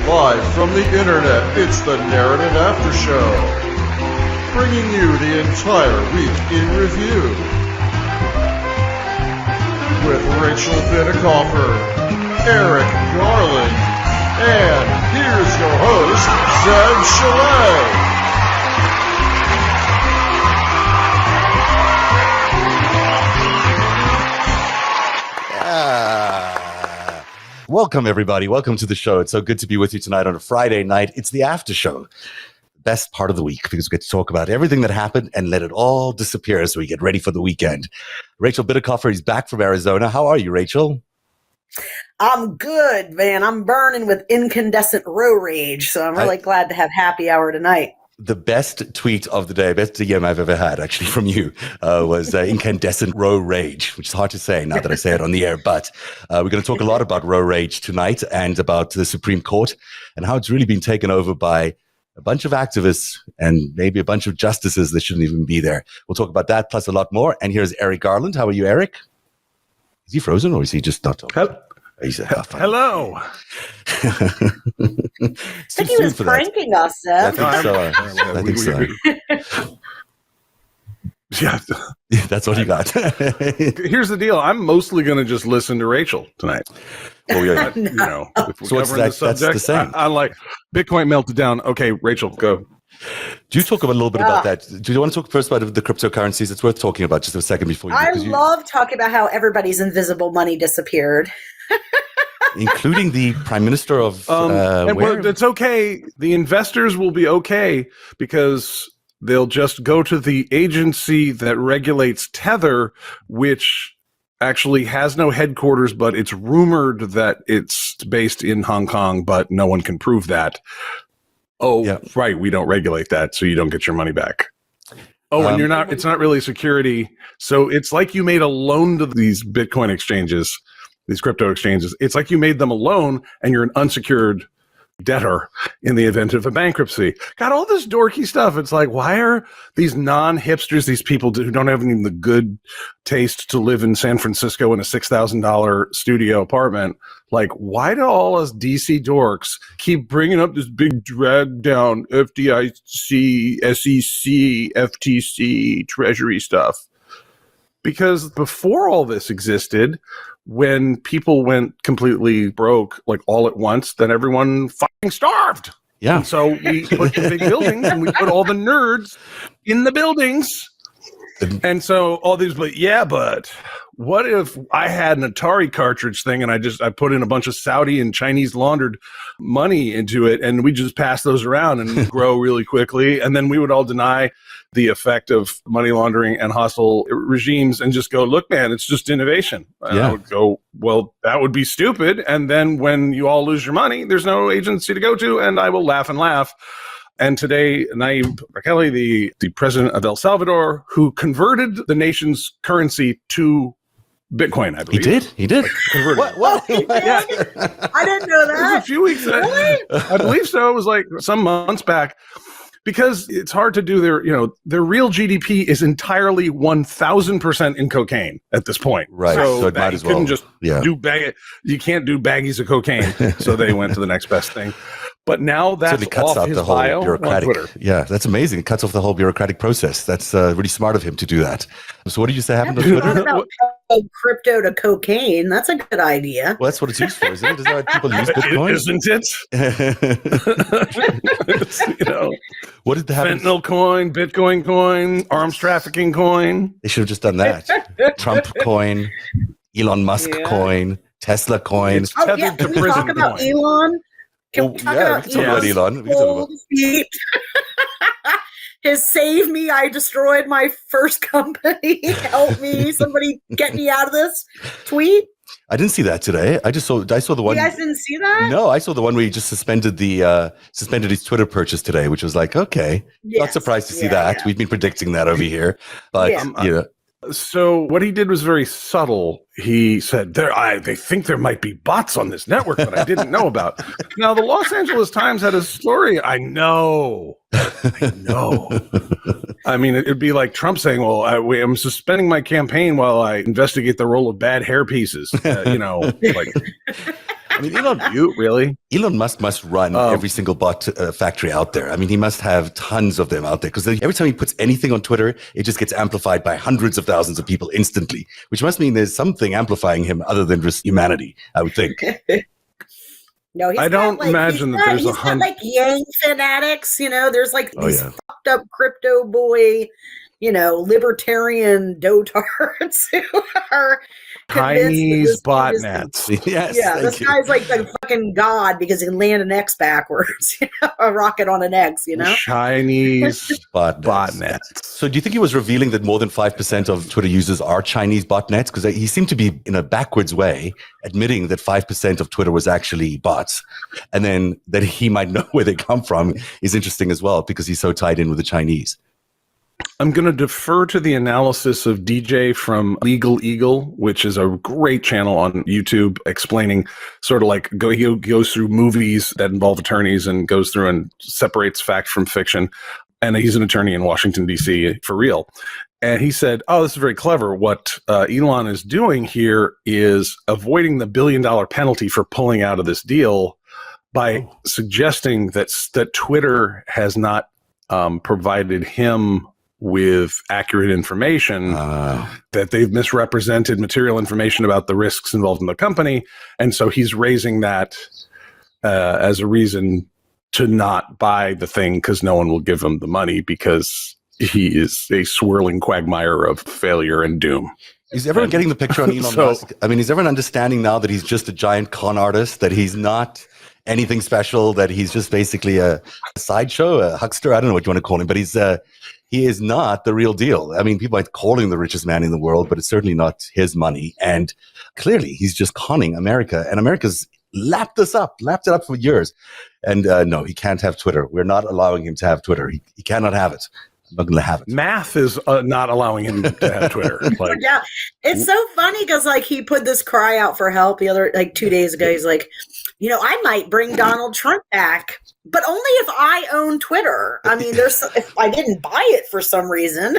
Live from the internet, it's the Narrative After Show, bringing you the entire week in review. With Rachel Bitecofer, Eric Garland, and here's your host, Zev Shalev. Welcome, everybody. Welcome to the show. It's so good to be with you tonight on a Friday night. It's the after show, best part of the week, because we get to talk about everything that happened and let it all disappear as we get ready for the weekend. Rachel Bitecofer is back from Arizona. How are you, Rachel? I'm good, man. I'm burning with incandescent row rage, so I'm really glad to have happy hour tonight. The best tweet of the day, best DM I've ever had, actually, from you, was incandescent row rage, which is hard to say now that I say it on the air. But we're going to talk a lot about row rage tonight and about the Supreme Court and how it's really been taken over by a bunch of activists and maybe a bunch of justices that shouldn't even be there. We'll talk about that plus a lot more. And here's Eric Garland. How are you, Eric? Is he frozen or is he just not talking? Hello. I think he was pranking us, Seth. I think so. Yeah. That's what you got. Here's the deal. I'm mostly going to just listen to Rachel tonight. Oh, yeah. You know, if we're So what's covering that? the subject, That's the same. I like Bitcoin melted down. Okay, Rachel, go. Do you talk a little bit about that? Do you want to talk first about the cryptocurrencies? It's worth talking about just a second before you. I love talking about how everybody's invisible money disappeared. Including the prime minister of and it's okay. The investors will be okay because they'll just go to the agency that regulates Tether, which actually has no headquarters, but it's rumored that it's based in Hong Kong, but no one can prove that. Oh, yeah. Right. We don't regulate that, so you don't get your money back. Oh, and it's not really security. So it's like you made a loan to these Bitcoin exchanges, these crypto exchanges. It's like you made them a loan and you're an unsecured debtor in the event of a bankruptcy. Got all this dorky stuff. It's like, why are these non-hipsters, these people who don't have even the good taste to live in San Francisco in a $6,000 studio apartment, like, why do all us DC dorks keep bringing up this big drag down FDIC, SEC, FTC, Treasury stuff? Because before all this existed, when people went completely broke, like all at once, then everyone fucking starved. Yeah. And so we put the big buildings and we put all the nerds in the buildings. And so all these, but what if I had an Atari cartridge thing and I put in a bunch of Saudi and Chinese laundered money into it and we just pass those around and grow really quickly. And then we would all deny the effect of money laundering and hostile regimes and just go, look, man, it's just innovation. And I would go, well, that would be stupid. And then when you all lose your money, there's no agency to go to. And I will laugh and laugh. And today, Nayib Bukele, the president of El Salvador, who converted the nation's currency to Bitcoin, I believe. He did. Like, converted. What? Yeah. I didn't know that. It was a few weeks ago. Really? I believe so. It was like some months back. Because it's hard to do their real GDP is entirely 1,000% in cocaine at this point. Right. So it might as well. Couldn't just you can't do baggies of cocaine. So they went to the next best thing. But now that's it cuts off out his the whole bio bureaucratic. on Twitter. Yeah, that's amazing. It cuts off the whole bureaucratic process. That's really smart of him to do that. So what did you say happened on Twitter? About crypto to cocaine. That's a good idea. Well, that's what it's used for, isn't it? Is that why people use Bitcoin? Isn't it? What did happen? Fentanyl coin, Bitcoin coin, arms trafficking coin. They should have just done that. Trump coin, Elon Musk coin, Tesla coin. It's tethered to Can we prison talk about coin. Elon? Can we talk about we can talk about Elon. We can talk about his save me, I destroyed my first company, help me, somebody get me out of this tweet. I didn't see that today. I saw the one. You guys didn't see that? No, I saw the one where he just suspended his Twitter purchase today, which was like, okay, not surprised to see that. Yeah. We've been predicting that over here, but So what he did was very subtle. He said, they think there might be bots on this network that I didn't know about. Now, the Los Angeles Times had a story. I know. I mean, it'd be like Trump saying, well, I'm suspending my campaign while I investigate the role of bad hair pieces. I mean, Really? Elon Musk must run every single bot factory out there. I mean, he must have tons of them out there because every time he puts anything on Twitter, it just gets amplified by hundreds of thousands of people instantly, which must mean there's something amplifying him other than just humanity, I would think. No, I don't imagine that there's he's got like Yang fanatics, there's like these fucked up crypto boy, libertarian dotards who are Chinese botnets. Yes, yeah, this guy's like the fucking god because he can land an X backwards, a rocket on an X, Chinese botnets. So do you think he was revealing that more than 5% of Twitter users are Chinese botnets? Because he seemed to be, in a backwards way, admitting that 5% of Twitter was actually bots. And then that he might know where they come from is interesting as well because he's so tied in with the Chinese. I'm going to defer to the analysis of DJ from Legal Eagle, which is a great channel on YouTube explaining sort of like he goes through movies that involve attorneys and goes through and separates fact from fiction. And he's an attorney in Washington, D.C. for real. And he said, this is very clever. What Elon is doing here is avoiding the $1 billion penalty for pulling out of this deal by suggesting that Twitter has not provided him with accurate information, that they've misrepresented material information about the risks involved in the company. And so he's raising that as a reason to not buy the thing because no one will give him the money because he is a swirling quagmire of failure and doom. Is everyone getting the picture on Elon Musk? I mean, is everyone understanding now that he's just a giant con artist, that he's not anything special, that he's just basically a sideshow, a huckster? I don't know what you want to call him, but he is not the real deal. I mean, people might call him the richest man in the world, but it's certainly not his money. And clearly, he's just conning America. And America's lapped it up for years. And no, he can't have Twitter. We're not allowing him to have Twitter. He cannot have it. I'm not going to have it. Math is not allowing him to have Twitter. Yeah, it's so funny because he put this cry out for help the other 2 days ago. He's like, I might bring Donald Trump back, but only if I own Twitter. I mean, if I didn't buy it for some reason.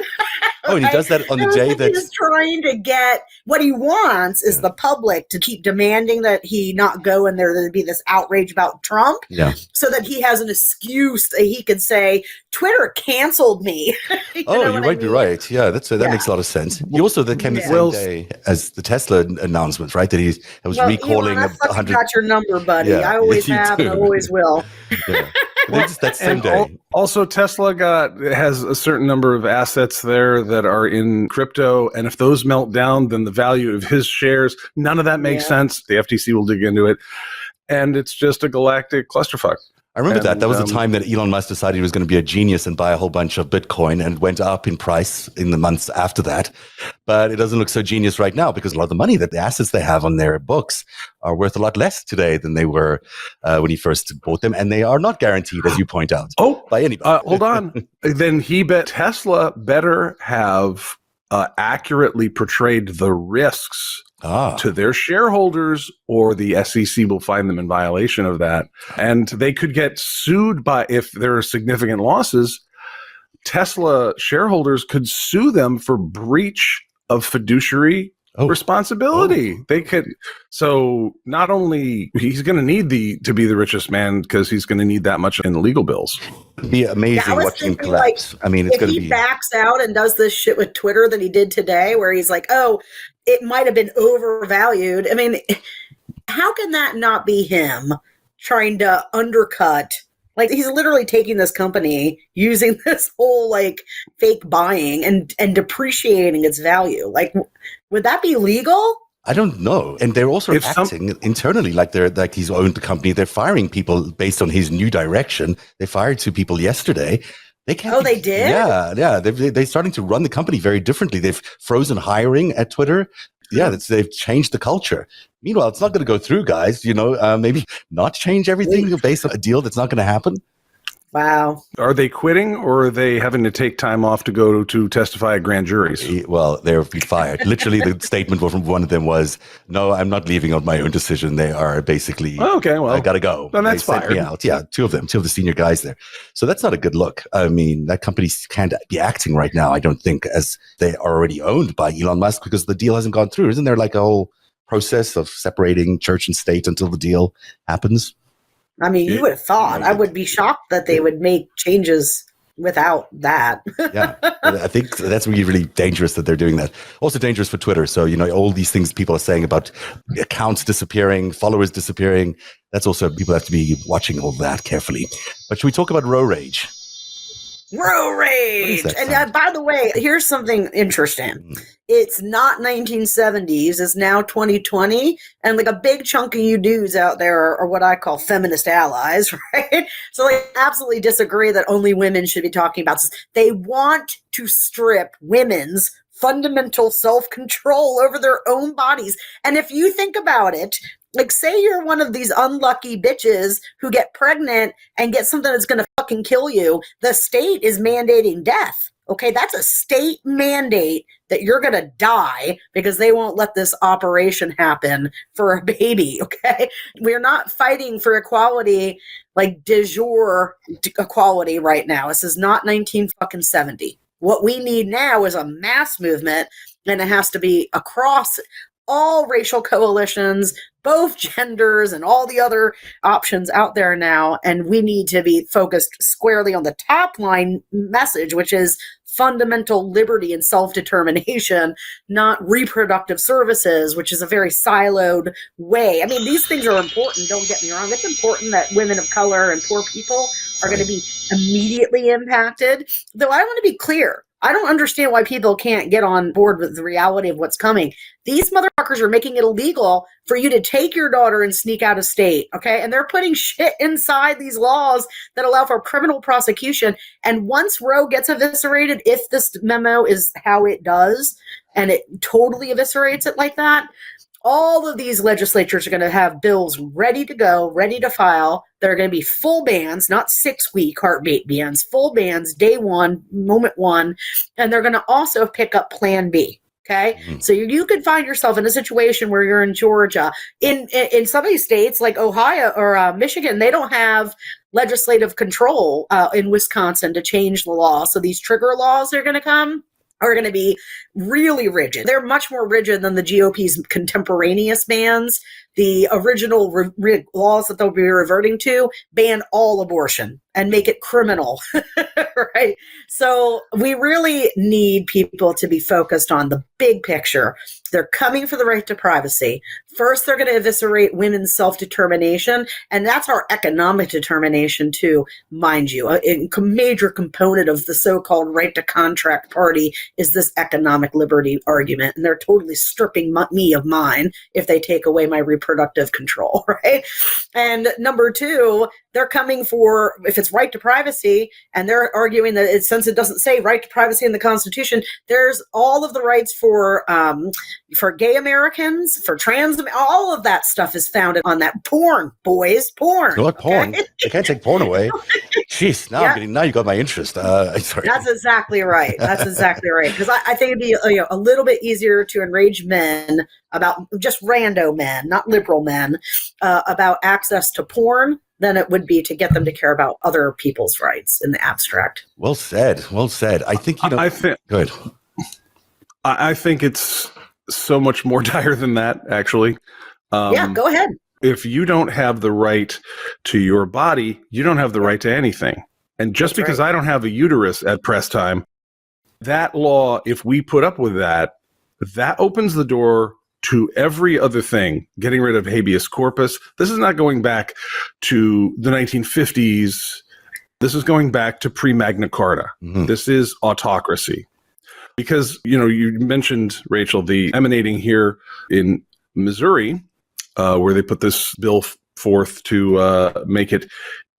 Oh, and he does that on the day that he's trying to get what he wants is the public to keep demanding that he not go and there'd be this outrage about Trump. Yeah. So that he has an excuse that he could say, Twitter canceled me. You might be right. Yeah, that makes a lot of sense. He also, that came the same day as the Tesla announcement, right? That he was recalling Elon, I got your number, buddy. Yeah, I always have and I always will. Yeah. That same day. Also, Tesla has a certain number of assets there that are in crypto, and if those melt down, then the value of his shares, none of that makes sense. The FTC will dig into it, and it's just a galactic clusterfuck. I remember that. That was the time that Elon Musk decided he was going to be a genius and buy a whole bunch of Bitcoin, and went up in price in the months after that. But it doesn't look so genius right now because a lot of the money, that the assets they have on their books, are worth a lot less today than they were when he first bought them. And they are not guaranteed, as you point out, by anybody. Hold on. Then Tesla better have accurately portrayed the risks to their shareholders, or the SEC will find them in violation of that. And they could get sued if there are significant losses. Tesla shareholders could sue them for breach of fiduciary responsibility. They could. So not only he's going to need to be the richest man because he's going to need that much in legal bills. It'd be amazing watching him collapse. I mean, it's going to be. If he backs out and does this shit with Twitter that he did today, where he's like, it might have been overvalued. I mean, how can that not be him trying to undercut? He's literally taking this company, using this whole fake buying and depreciating its value. Would that be legal? I don't know. And they're also acting internally like he's owned the company. They're firing people based on his new direction. They fired 2 people yesterday. They can't. They did? Yeah. They're starting to run the company very differently. They've frozen hiring at Twitter. Yeah, they've changed the culture. Meanwhile, it's not going to go through, guys. Maybe not change everything based on a deal that's not going to happen. Wow. Are they quitting, or are they having to take time off to go to testify at grand juries? Well, they'll be fired. Literally, the statement from one of them was, "No, I'm not leaving on my own decision." They are basically, I got to go. Then that's fired. Me out. Yeah, 2 of the senior guys there. So that's not a good look. I mean, that company can't be acting right now, I don't think, as they are already owned by Elon Musk because the deal hasn't gone through. Isn't there a whole process of separating church and state until the deal happens? I mean, you would have thought. I would be shocked that they would make changes without that. Yeah, I think that's really, really dangerous that they're doing that. Also dangerous for Twitter. So, all these things people are saying about accounts disappearing, followers disappearing. That's also, people have to be watching all that carefully. But should we talk about Roe Rage? Roe Rage! And by the way, here's something interesting. It's not 1970s, it's now 2020, and like a big chunk of you dudes out there are what I call feminist allies, right? So they absolutely disagree that only women should be talking about this. They want to strip women's fundamental self-control over their own bodies. And if you think about it, like, say you're one of these unlucky bitches who get pregnant and get something that's going to fucking kill you. The state is mandating death. Okay, that's a state mandate that you're going to die because they won't let this operation happen for a baby. Okay, we're not fighting for equality, like de jure equality right now. This is not 1970. What we need now is a mass movement, and it has to be across all racial coalitions, both genders, and all the other options out there now. And we need to be focused squarely on the top line message, which is fundamental liberty and self-determination, not reproductive services, which is a very siloed way. I mean, these things are important, don't get me wrong. It's important that women of color and poor people are going to be immediately impacted. Though I want to be clear, I don't understand why people can't get on board with the reality of what's coming. These motherfuckers are making it illegal for you to take your daughter and sneak out of state, okay? And they're putting shit inside these laws that allow for criminal prosecution. And once Roe gets eviscerated, if this memo is how it does, and it totally eviscerates it like that, all of these legislatures are going to have bills ready to go, ready to file. There are going to be full bans, not 6-week heartbeat bans, full bans, day one, moment one. And they're going to also pick up Plan B. Okay. Mm-hmm. So you could find yourself in a situation where you're in Georgia. In some of these states like Ohio or Michigan, they don't have legislative control in Wisconsin to change the law. So these trigger laws are going to be really rigid. They're much more rigid than the GOP's contemporaneous bans. The original laws that they'll be reverting to ban all abortion and make it criminal, right? So we really need people to be focused on the big picture. They're coming for the right to privacy. First, they're going to eviscerate women's self-determination, and that's our economic determination too, mind you. A major component of the so-called right to contract party is this economic liberty argument, and they're totally stripping me of mine if they take away my reproductive control, right? And number two, they're coming for, if it's right to privacy, and they're arguing that since it doesn't say right to privacy in the Constitution, there's all of the rights for gay Americans, for trans, all of that stuff is founded on that. Porn, boys, porn. You like porn? Okay? They can't take porn away. Jeez, now you got my interest. Sorry. That's exactly right. That's exactly right. Because I think it'd be a little bit easier to enrage men about, just rando men, not liberal men, about access to porn than it would be to get them to care about other people's rights in the abstract. Well said. Well said. I think, good. I think it's so much more dire than that, actually. Yeah, go ahead. If you don't have the right to your body, you don't have the right to anything. And just That's because right. I don't have a uterus at press time, that law, if we put up with that, that opens the door to every other thing, getting rid of habeas corpus. This is not going back to the 1950s. This is going back to pre-Magna Carta. Mm-hmm. This is autocracy. Because, you mentioned, Rachel, the emanating here in Missouri, where they put this bill forth to make it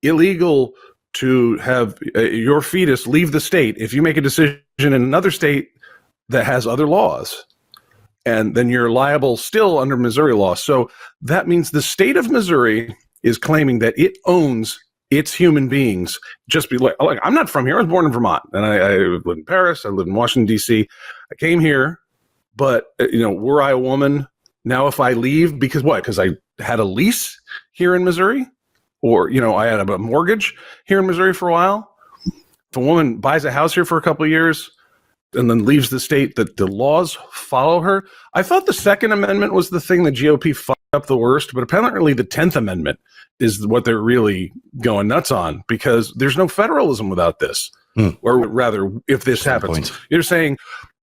illegal to have your fetus leave the state if you make a decision in another state that has other laws. And then you're liable still under Missouri law. So that means the state of Missouri is claiming that it owns its human beings. Just be like, I'm not from here. I was born in Vermont, and I lived in Paris. I lived in Washington, D.C. I came here, but were I a woman? Now, if I leave, because what? Because I had a lease here in Missouri, or I had a mortgage here in Missouri for a while. If a woman buys a house here for a couple of years, and then leaves the state, that the laws follow her. I thought the Second Amendment was the thing the GOP fucked up the worst, but apparently the 10th Amendment is what they're really going nuts on, because there's no federalism without this. Or rather, if this happens, you're saying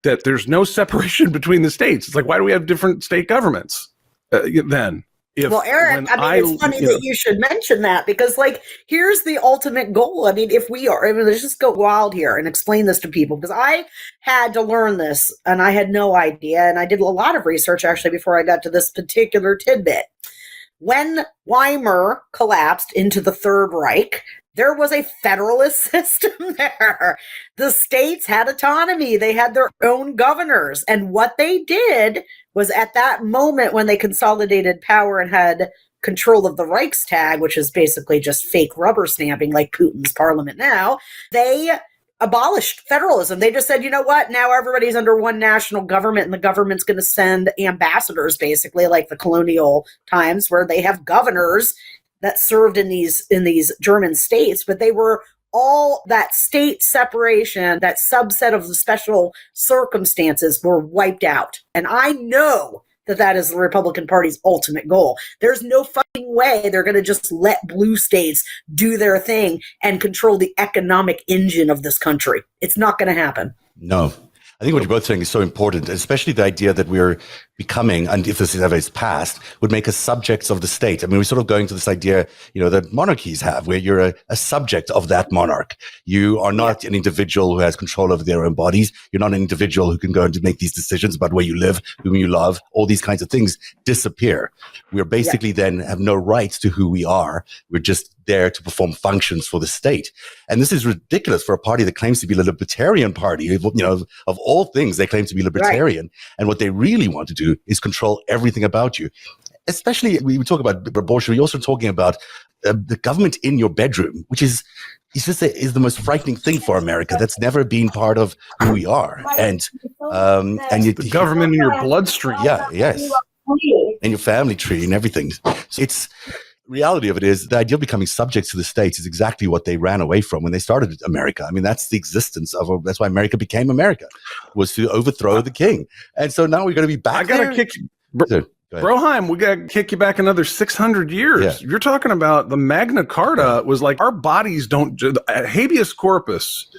that there's no separation between the states. It's like, why do we have different state governments then? Well, Eric, it's funny that you should mention that, because, like, here's the ultimate goal. I mean, let's just go wild here and explain this to people, because I had to learn this and I had no idea. And I did a lot of research actually before I got to this particular tidbit. When Weimar collapsed into the Third Reich, there was a federalist system there. The states had autonomy. They had their own governors. And what they did was, at that moment when they consolidated power and had control of the Reichstag, which is basically just fake rubber stamping like Putin's parliament now, they abolished federalism. They just said, you know what? Now everybody's under one national government, and the government's going to send ambassadors, basically like the colonial times, where they have governors that served in these German states, but they were all that state separation, that subset of the special circumstances were wiped out. And I know that is the Republican Party's ultimate goal. There's no fucking way they're going to just let blue states do their thing and control the economic engine of this country. It's not going to happen. No. I think what you're both saying is so important, especially the idea that we're becoming, and if this ever is passed, would make us subjects of the state. I mean, we're sort of going to this idea, that monarchies have, where you're a subject of that monarch. You are not an individual who has control over their own bodies. You're not an individual who can go and make these decisions about where you live, whom you love. All these kinds of things disappear. We're basically then have no rights to who we are. We're just there to perform functions for the state. And this is ridiculous for a party that claims to be a libertarian party. Of all things, they claim to be libertarian. Right. And what they really want to do is control everything about you. Especially, we talk about abortion, we're also talking about the government in your bedroom, which is the most frightening thing for America. That's never been part of who we are. And the government in your bloodstream. Yeah, yes. And your family tree and everything. So it's reality of it is the idea of becoming subjects to the states is exactly what they ran away from when they started America. I mean, that's the existence of that's why America became America, was to overthrow the king. And so now we're going to be back. I got to kick you. Broheim, we got to kick you back another 600 years. Yeah. You're talking about the Magna Carta was like, our bodies don't, habeas corpus,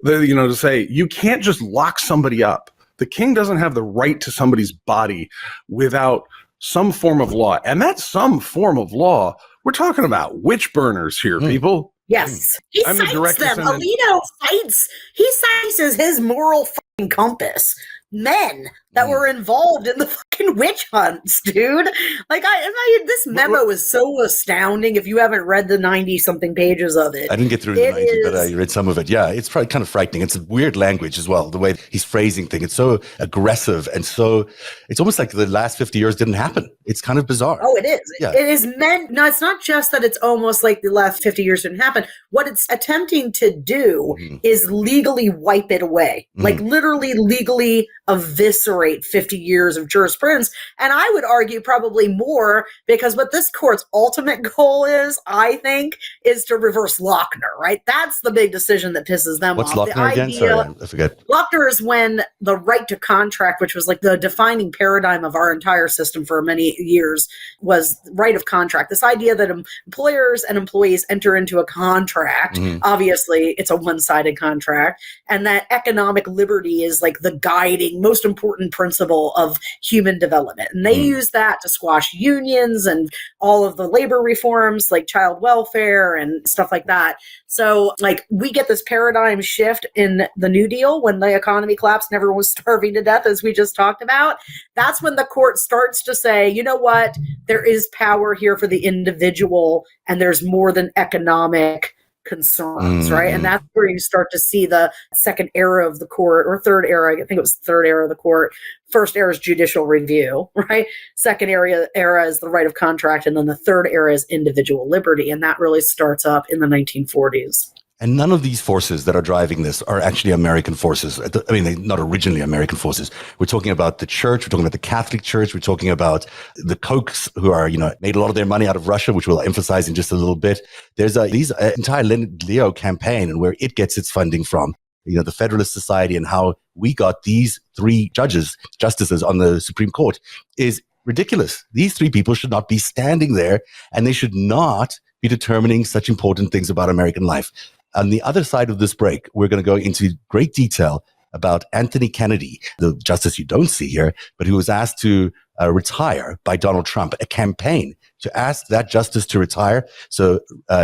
to say you can't just lock somebody up. The king doesn't have the right to somebody's body without some form of law. And that's some form of law. We're talking about witch burners here, people. Yes. He cites them. Alito cites as his moral fucking compass men that were involved in the fucking witch hunts, dude. Like, this memo is so astounding. If you haven't read the 90-something pages of it, I didn't get through the 90, but I read some of it. Yeah, it's probably kind of frightening. It's a weird language as well. The way he's phrasing things, it's so aggressive, and so it's almost like the last 50 years didn't happen. It's kind of bizarre. Oh, it is. Yeah. It is meant. No, it's not just that it's almost like the last 50 years didn't happen. What it's attempting to do is legally wipe it away, like literally legally eviscerate 50 years of jurisprudence. And I would argue probably more, because what this court's ultimate goal is, I think, is to reverse Lochner, right? That's the big decision that pisses them off. What's Lochner again? Sorry, I forget. Lochner is when the right to contract, which was like the defining paradigm of our entire system for many years, was right of contract. This idea that employers and employees enter into a contract. Obviously, it's a one-sided contract. And that economic liberty is like the guiding, most important principle of human development. And they use that to squash unions and all of the labor reforms like child welfare and stuff like that. So like we get this paradigm shift in the New Deal when the economy collapsed and everyone was starving to death, as we just talked about. That's when the court starts to say, you know what, there is power here for the individual and there's more than economic concerns, right? And that's where you start to see the second era of the court, or third era. I think it was the third era of the court. First era is judicial review, right? Second era is the right of contract. And then the third era is individual liberty. And that really starts up in the 1940s. And none of these forces that are driving this are actually American forces. I mean, they're not originally American forces. We're talking about the church. We're talking about the Catholic Church. We're talking about the Kochs, who are, made a lot of their money out of Russia, which we'll emphasize in just a little bit. There's these entire Leo campaign and where it gets its funding from. the Federalist Society and how we got these three justices on the Supreme Court is ridiculous. These three people should not be standing there, and they should not be determining such important things about American life. On the other side of this break, we're going to go into great detail about Anthony Kennedy, the justice you don't see here, but who was asked to retire by Donald Trump, a campaign to ask that justice to retire so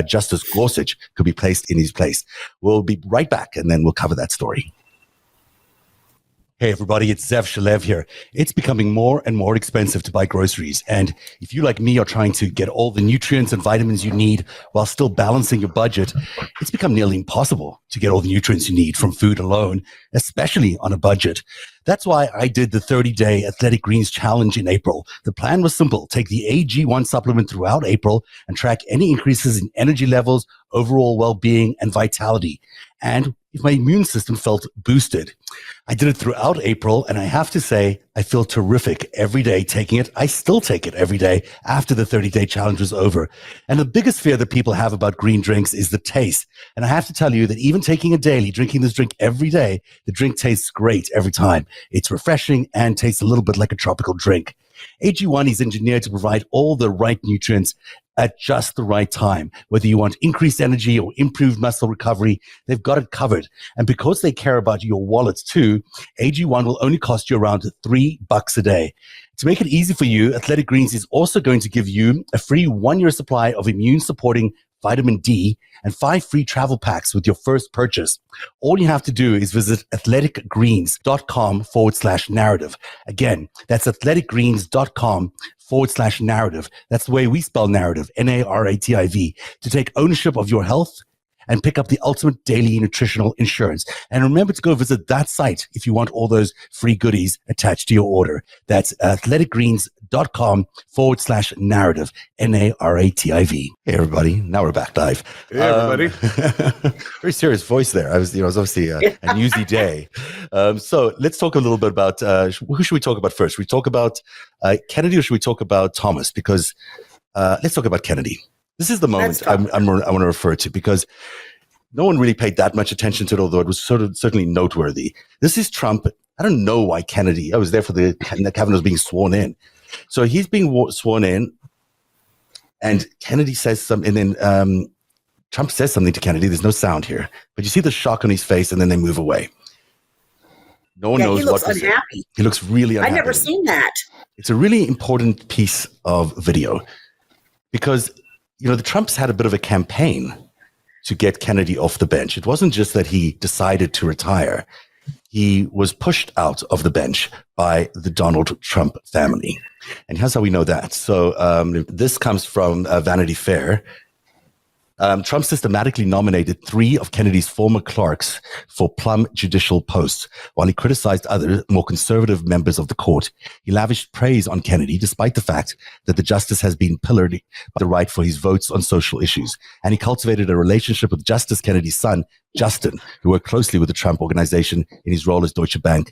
Justice Gorsuch could be placed in his place. We'll be right back, and then we'll cover that story. Hey everybody, it's Zev Shalev here. It's becoming more and more expensive to buy groceries. And if you, like me, are trying to get all the nutrients and vitamins you need while still balancing your budget, it's become nearly impossible to get all the nutrients you need from food alone, especially on a budget. That's why I did the 30-day Athletic Greens Challenge in April. The plan was simple. Take the AG1 supplement throughout April and track any increases in energy levels, overall well-being, and vitality. And if my immune system felt boosted. I did it throughout April, and I have to say, I feel terrific every day taking it. I still take it every day after the 30-day challenge was over. And the biggest fear that people have about green drinks is the taste. And I have to tell you that even taking it daily, drinking this drink every day, the drink tastes great every time. It's refreshing and tastes a little bit like a tropical drink. AG1 is engineered to provide all the right nutrients at just the right time. Whether you want increased energy or improved muscle recovery, they've got it covered. And because they care about your wallets too, AG1 will only cost you around $3 a day. To make it easy for you, Athletic Greens is also going to give you a free 1-year supply of immune-supporting vitamin D and 5 free travel packs with your first purchase. All you have to do is visit athleticgreens.com/narrative. Again, that's athleticgreens.com/narrative. That's the way we spell narrative, NARATIV, to take ownership of your health and pick up the ultimate daily nutritional insurance. And remember to go visit that site if you want all those free goodies attached to your order. That's athleticgreens.com/narrative, NARATIV. Hey, everybody. Now we're back live. Hey, everybody. Very serious voice there. I was obviously a newsy day. So let's talk a little bit about, who should we talk about first? Should we talk about Kennedy or should we talk about Thomas? Because let's talk about Kennedy. This is the moment I want to refer to because no one really paid that much attention to it, although it was certainly noteworthy. This is Trump. I don't know why Kennedy. I was there for Kavanaugh's being sworn in. So he's being sworn in, and Kennedy says something, and then Trump says something to Kennedy. There's no sound here, but you see the shock on his face, and then they move away. No one knows what to say. He looks unhappy. He looks really unhappy. I've never seen that. It's a really important piece of video because the Trumps had a bit of a campaign to get Kennedy off the bench. It wasn't just that he decided to retire. He was pushed out of the bench by the Donald Trump family. And here's how we know that. So this comes from Vanity Fair. Trump systematically nominated 3 of Kennedy's former clerks for plum judicial posts, while he criticized other, more conservative members of the court. He lavished praise on Kennedy, despite the fact that the justice has been pillared by the right for his votes on social issues. And he cultivated a relationship with Justice Kennedy's son, Justin, who worked closely with the Trump organization in his role as Deutsche Bank,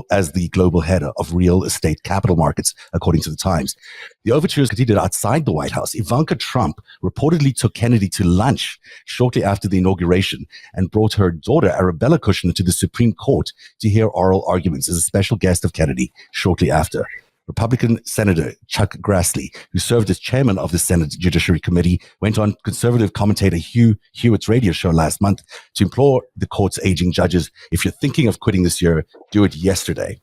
as the global head of real estate capital markets, according to the Times. The overtures continued outside the White House. Ivanka Trump reportedly took Kennedy to lunch shortly after the inauguration and brought her daughter, Arabella Kushner, to the Supreme Court to hear oral arguments as a special guest of Kennedy shortly after. Republican Senator Chuck Grassley, who served as chairman of the Senate Judiciary Committee, went on conservative commentator Hugh Hewitt's radio show last month to implore the court's aging judges, if you're thinking of quitting this year, do it yesterday.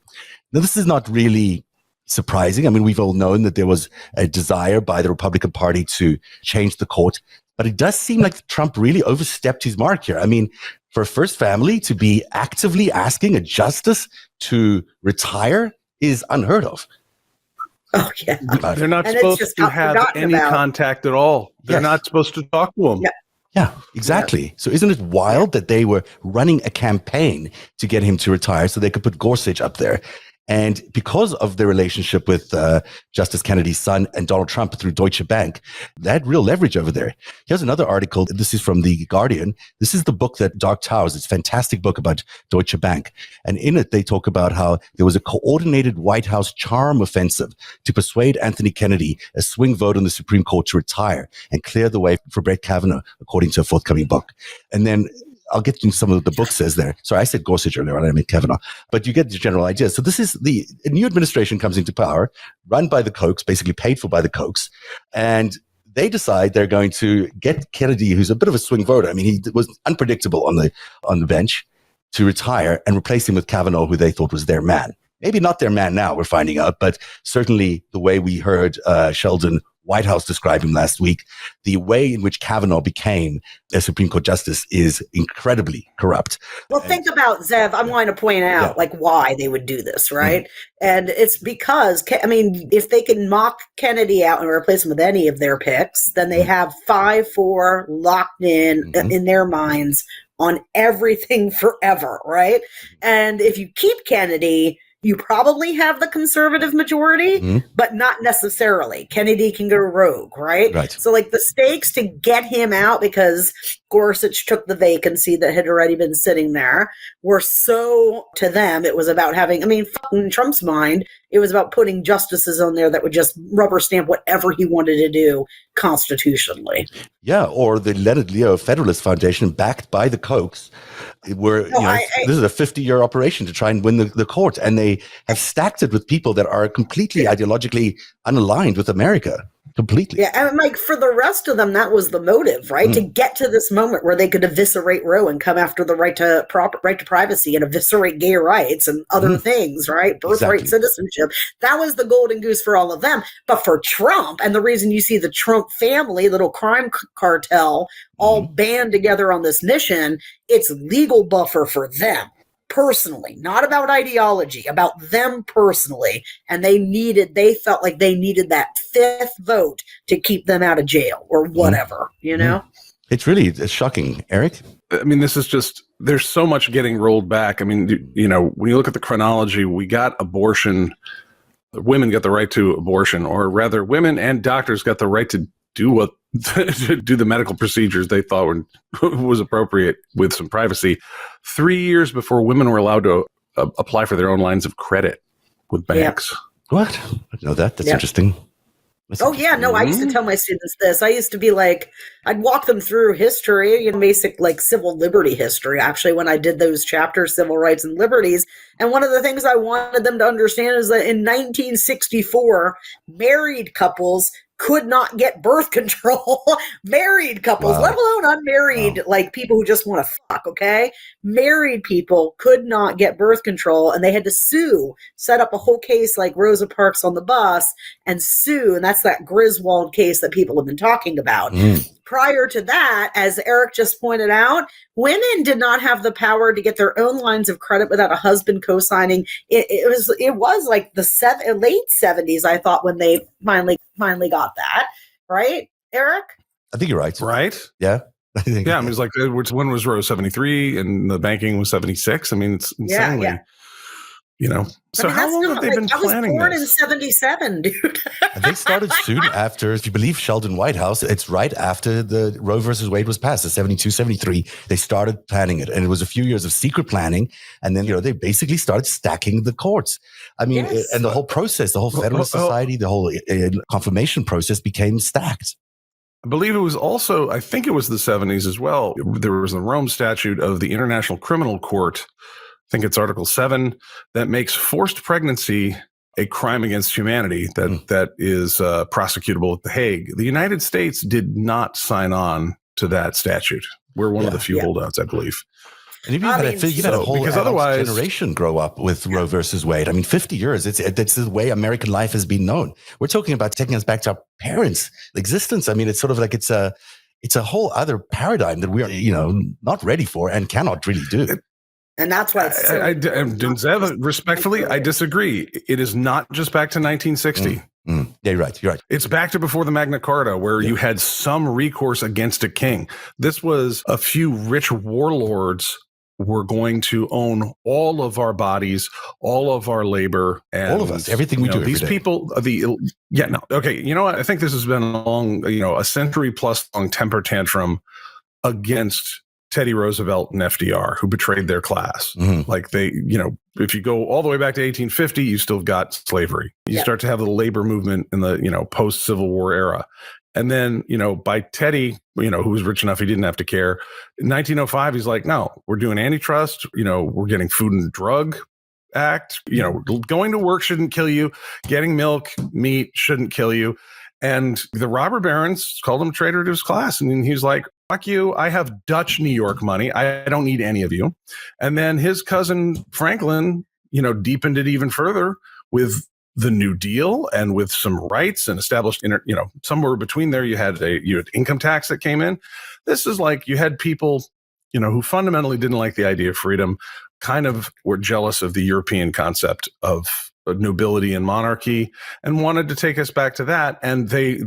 Now, this is not really surprising. I mean, we've all known that there was a desire by the Republican Party to change the court, but it does seem like Trump really overstepped his mark here. I mean, for a first family to be actively asking a justice to retire is unheard of. Oh, yeah. They're not supposed to have any contact at all. They're not supposed to talk to him. Yeah, exactly. Yeah. So isn't it wild that they were running a campaign to get him to retire so they could put Gorsuch up there? And because of their relationship with Justice Kennedy's son and Donald Trump through Deutsche Bank, they had real leverage over there. Here's another article. This is from The Guardian. This is the book that Dark Towers. It's a fantastic book about Deutsche Bank. And in it, they talk about how there was a coordinated White House charm offensive to persuade Anthony Kennedy, a swing vote on the Supreme Court, to retire and clear the way for Brett Kavanaugh, according to a forthcoming book. And then I'll get into some of the book says there. Sorry, I said Gorsuch earlier on, I meant Kavanaugh. But you get the general idea. So this is a new administration comes into power, run by the Kochs, basically paid for by the Kochs, and they decide they're going to get Kennedy, who's a bit of a swing voter. I mean, he was unpredictable on the bench, to retire and replace him with Kavanaugh, who they thought was their man. Maybe not their man now, we're finding out, but certainly the way we heard Sheldon Whitehouse describe him last week, the way in which Kavanaugh became a Supreme Court justice is incredibly corrupt. Well, think about Zev. I'm going to point out why they would do this, right? And it's because, if they can mock Kennedy out and replace him with any of their picks, then they have 5-4 locked in their minds on everything forever, right? And if you keep Kennedy, you probably have the conservative majority, but not necessarily. Kennedy can go rogue, right? So like the stakes to get him out, because Gorsuch took the vacancy that had already been sitting there, were so, to them, it was about having, in Trump's mind, it was about putting justices on there that would just rubber stamp whatever he wanted to do constitutionally. Yeah, or the Leonard Leo Federalist Foundation, backed by the Kochs, this is a 50-year operation to try and win the court, and they have stacked it with people that are completely ideologically unaligned with America. Completely. Yeah, and like for the rest of them, that was the motive, right? To get to this moment where they could eviscerate Roe and come after the right to privacy and eviscerate gay rights and other things, right? Birthright citizenship. That was the golden goose for all of them. But for Trump, and the reason you see the Trump family, little crime cartel, all band together on this mission, it's legal buffer for them. Personally, not about ideology, about them personally. And they felt like they needed that fifth vote to keep them out of jail or whatever, you know? It's shocking. Eric? This is just, there's so much getting rolled back. When you look at the chronology, we got abortion, women got the right to abortion, or rather women and doctors got the right to do to the medical procedures they thought was appropriate with some privacy 3 years before women were allowed to apply for their own lines of credit with banks. What? I didn't know that. That's interesting. I used to tell my students this. I used to be like, I'd walk them through history, basic like civil liberty history, actually, when I did those chapters, civil rights and liberties. And one of the things I wanted them to understand is that in 1964, married couples could not get birth control. Married couples, let alone unmarried, like people who just want to fuck, okay? Married people could not get birth control, and they had to sue, set up a whole case like Rosa Parks on the bus and sue, and that's that Griswold case that people have been talking about. Prior to that, as Eric just pointed out, women did not have the power to get their own lines of credit without a husband co-signing. It was like the late 70s, I thought, when they finally got that. Right, Eric? I think you're right. Right? Yeah. It was like, when was Roe 73 and the banking was 76? It's insanely, So how long have they been planning this? I was born in 77, dude. They started soon after, if you believe Sheldon Whitehouse, it's right after the Roe versus Wade was passed, the 72, 73. They started planning it. And it was a few years of secret planning. And then, they basically started stacking the courts. And the whole process, the whole Federalist Society, the whole confirmation process became stacked. I believe it was also, I think it was the 70s as well. There was the Rome Statute of the International Criminal Court. I think it's Article 7 that makes forced pregnancy a crime against humanity that is prosecutable at The Hague. The United States did not sign on to that statute. We're one of the few holdouts, I believe. And you've had a whole generation grow up with Roe versus Wade. 50 years, it's the way American life has been known. We're talking about taking us back to our parents' existence. It's sort of like it's a whole other paradigm that we are, not ready for and cannot really do. And that's why it's Zev, respectfully, I disagree. It is not just back to 1960. Yeah, you're right. It's back to before the Magna Carta, where you had some recourse against a king. This was a few rich warlords were going to own all of our bodies, all of our labor, and all of us, everything we do. These people, okay. You know what? I think this has been a century plus long temper tantrum against Teddy Roosevelt and FDR, who betrayed their class. Like if you go all the way back to 1850, you still got slavery. You start to have the labor movement in the, post-Civil War era. And then, by Teddy, who was rich enough, he didn't have to care. In 1905, he's like, no, we're doing antitrust. We're getting Food and Drug Act. Going to work shouldn't kill you. Getting milk, meat shouldn't kill you. And the robber barons called him a traitor to his class. And he's like, fuck you. I have Dutch New York money. I don't need any of you. And then his cousin Franklin, deepened it even further with the New Deal and with some rights and established, somewhere between there, you had income tax that came in. This is like you had people, who fundamentally didn't like the idea of freedom, kind of were jealous of the European concept of nobility and monarchy and wanted to take us back to that. And they,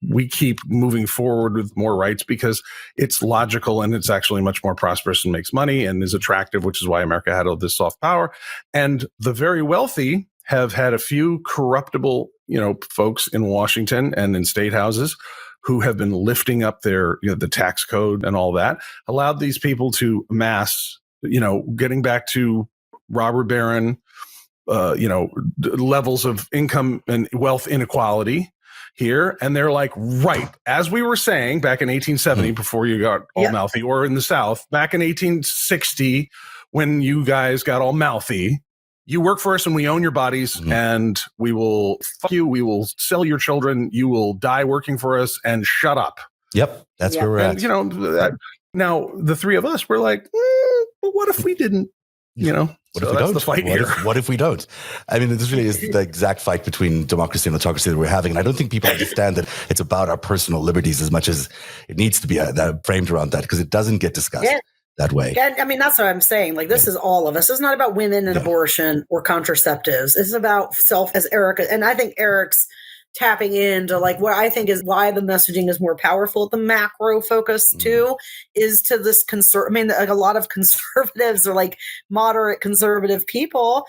we keep moving forward with more rights because it's logical and it's actually much more prosperous and makes money and is attractive, which is why America had all this soft power. And the very wealthy have had a few corruptible, folks in Washington and in state houses who have been lifting up their, the tax code and all that, allowed these people to amass, getting back to robber baron, levels of income and wealth inequality here. And they're like, right, as we were saying back in 1870, before you got all mouthy, or in the South, back in 1860, when you guys got all mouthy, you work for us and we own your bodies and we will fuck you. We will sell your children. You will die working for us and shut up. Yep. That's where we're at. Now the three of us, we're like, but what if we didn't, What if we don't? The fight here. What if we don't? I mean, this really is the exact fight between democracy and autocracy that we're having. And I don't think people understand that it's about our personal liberties as much as it needs to be framed around that, because it doesn't get discussed that way. Yeah, I mean, that's what I'm saying. Like, this is all of us. It's not about women and abortion or contraceptives. It's about self, as Eric, and I think Eric's tapping into like what I think is why the messaging is more powerful at the macro focus too, is to this like a lot of conservatives or like moderate conservative people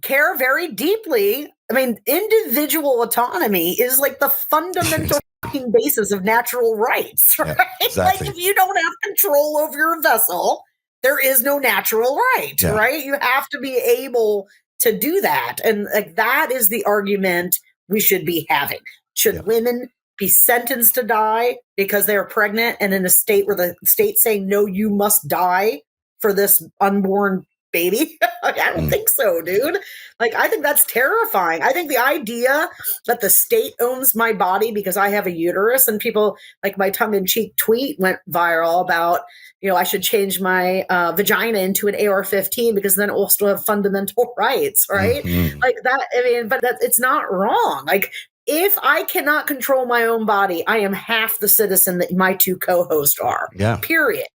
care very deeply. I mean, individual autonomy is like the fundamental fucking basis of natural rights, right? Yeah, exactly. Like if you don't have control over your vessel, there is no natural right, right? You have to be able to do that. And like that is the argument we should be having. Should women be sentenced to die because they're pregnant and in a state where the state's saying, no, you must die for this unborn baby? I don't think so, dude. Like, I think that's terrifying. I think the idea that the state owns my body because I have a uterus, and people, like my tongue-in-cheek tweet went viral about, I should change my vagina into an AR-15 because then it will still have fundamental rights, right? Like that, I mean, but it's not wrong. Like, if I cannot control my own body, I am half the citizen that my two co-hosts are. Yeah. Period.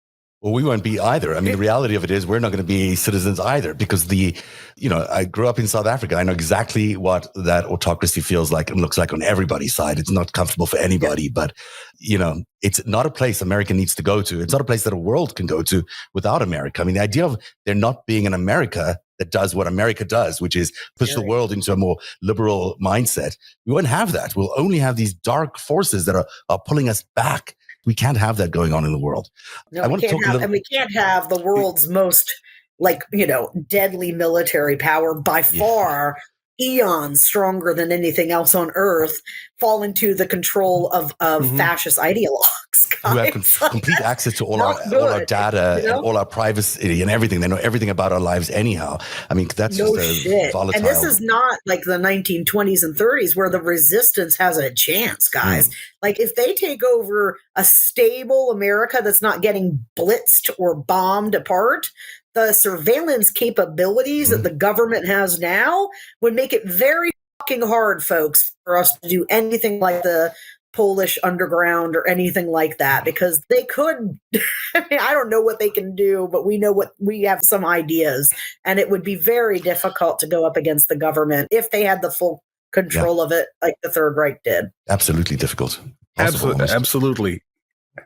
Well, we won't be either. I mean, the reality of it is we're not going to be citizens either, because I grew up in South Africa. I know exactly what that autocracy feels like and looks like on everybody's side. It's not comfortable for anybody, but, it's not a place America needs to go to. It's not a place that a world can go to without America. I mean, the idea of there not being an America that does what America does, which is push the world into a more liberal mindset. We won't have that. We'll only have these dark forces that are pulling us back. We can't have that going on in the world. No, we can't have the world's most deadly military power by far, eons stronger than anything else on earth, fall into the control of fascist ideologues. Who have complete access to all our data and all our privacy and everything. They know everything about our lives anyhow. I mean, that's just a volatile. And this is not like the 1920s and 30s where the resistance has a chance, guys. Like if they take over a stable America that's not getting blitzed or bombed apart, the surveillance capabilities that the government has now would make it very fucking hard, folks, for us to do anything like the Polish underground or anything like that, because they could, I mean, I don't know what they can do, but we have some ideas, and it would be very difficult to go up against the government if they had the full control of it like the Third Reich did. Absolutely difficult. Absolutely.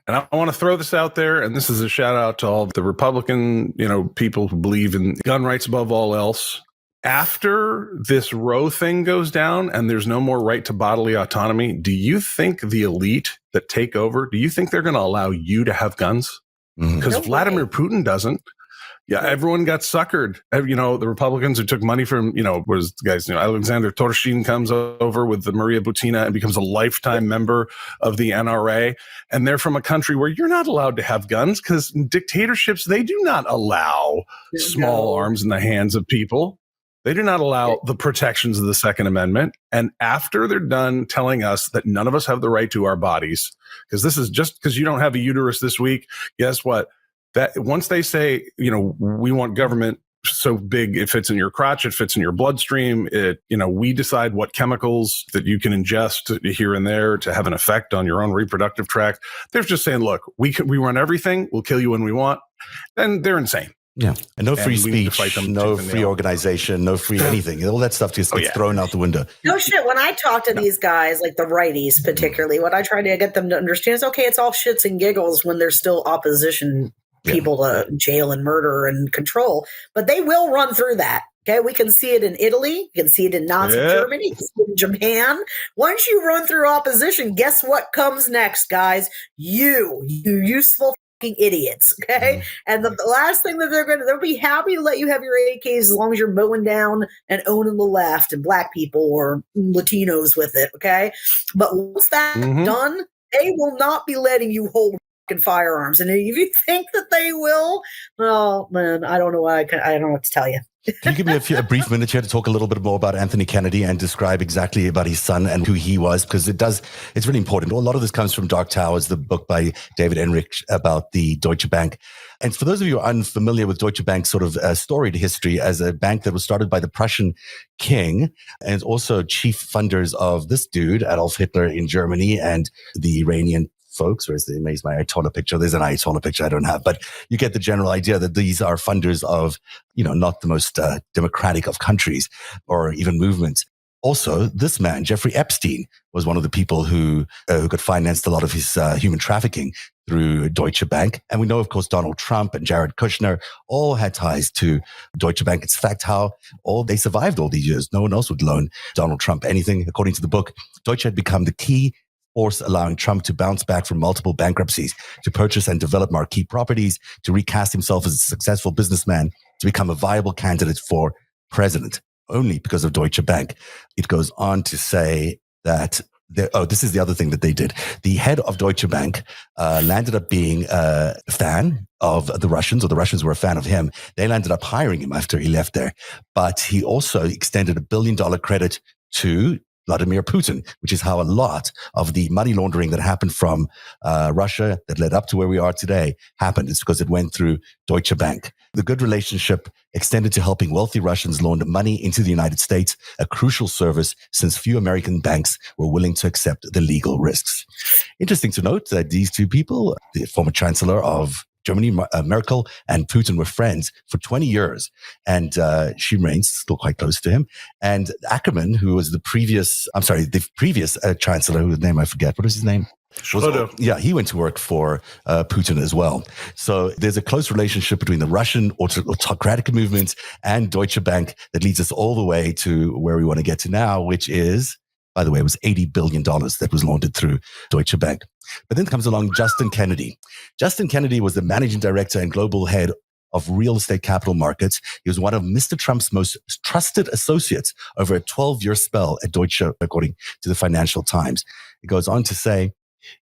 And I want to throw this out there, and this is a shout out to all the Republican, people who believe in gun rights above all else. After this Roe thing goes down and there's no more right to bodily autonomy, do you think the elite that take over, do you think they're going to allow you to have guns? Because Vladimir Putin doesn't. Yeah, everyone got suckered. The Republicans who took money from, was the guys, Alexander Torshin comes over with the Maria Butina and becomes a lifetime member of the NRA. And they're from a country where you're not allowed to have guns because dictatorships, they do not allow small arms in the hands of people. They do not allow the protections of the Second Amendment. And after they're done telling us that none of us have the right to our bodies, because this is just because you don't have a uterus this week, guess what? That once they say, we want government so big it fits in your crotch, it fits in your bloodstream, we decide what chemicals that you can ingest here and there to have an effect on your own reproductive tract. They're just saying, look, we run everything, we'll kill you when we want. And they're insane. Yeah. And no free speech, no free organization, no free anything. All that stuff just gets thrown out the window. No shit. When I talk to these guys, like the righties particularly, what I try to get them to understand is, okay, it's all shits and giggles when there's still opposition people to jail and murder and control. But they will run through that. Okay, we can see it in Italy. You can see it in Nazi Germany. You can see it in Japan. Once you run through opposition, guess what comes next, guys? You useful idiots, okay? And the last thing that they'll be happy to let you have your AKs as long as you're mowing down and owning the left and black people or Latinos with it, okay? But once that's done, they will not be letting you hold firearms. And if you think that they will, well, man, I don't know I don't know what to tell you. Can you give me a brief minute here to talk a little bit more about Anthony Kennedy and describe exactly about his son and who he was? Because it's really important. A lot of this comes from Dark Towers, the book by David Enrich about the Deutsche Bank. And for those of you who are unfamiliar with Deutsche Bank's sort of storied history as a bank that was started by the Prussian king and also chief funders of this dude, Adolf Hitler in Germany, and the Iranian folks, where's my Ayatollah picture? There's an Ayatollah picture I don't have, but you get the general idea that these are funders of, not the most democratic of countries or even movements. Also, this man, Jeffrey Epstein, was one of the people who got financed a lot of his human trafficking through Deutsche Bank. And we know, of course, Donald Trump and Jared Kushner all had ties to Deutsche Bank. It's fact how they survived all these years. No one else would loan Donald Trump anything. According to the book, Deutsche had become the key force allowing Trump to bounce back from multiple bankruptcies, to purchase and develop marquee properties, to recast himself as a successful businessman, to become a viable candidate for president, only because of Deutsche Bank. It goes on to say that this is the other thing that they did. The head of Deutsche Bank landed up being a fan of the Russians, or the Russians were a fan of him. They landed up hiring him after he left there. But he also extended $1 billion credit to Vladimir Putin, which is how a lot of the money laundering that happened from Russia that led up to where we are today happened. It's because it went through Deutsche Bank. The good relationship extended to helping wealthy Russians launder money into the United States, a crucial service since few American banks were willing to accept the legal risks. Interesting to note that these two people, the former chancellor of Germany, Merkel, and Putin were friends for 20 years. And she remains still quite close to him. And Ackerman, who was the previous chancellor, whose name I forget. What was his name? He went to work for Putin as well. So there's a close relationship between the Russian autocratic movements and Deutsche Bank that leads us all the way to where we want to get to now, which is, by the way, it was $80 billion that was laundered through Deutsche Bank. But then comes along Justin Kennedy. Justin Kennedy was the managing director and global head of real estate capital markets. He was one of Mr. Trump's most trusted associates over a 12-year spell at Deutsche, according to the Financial Times. It goes on to say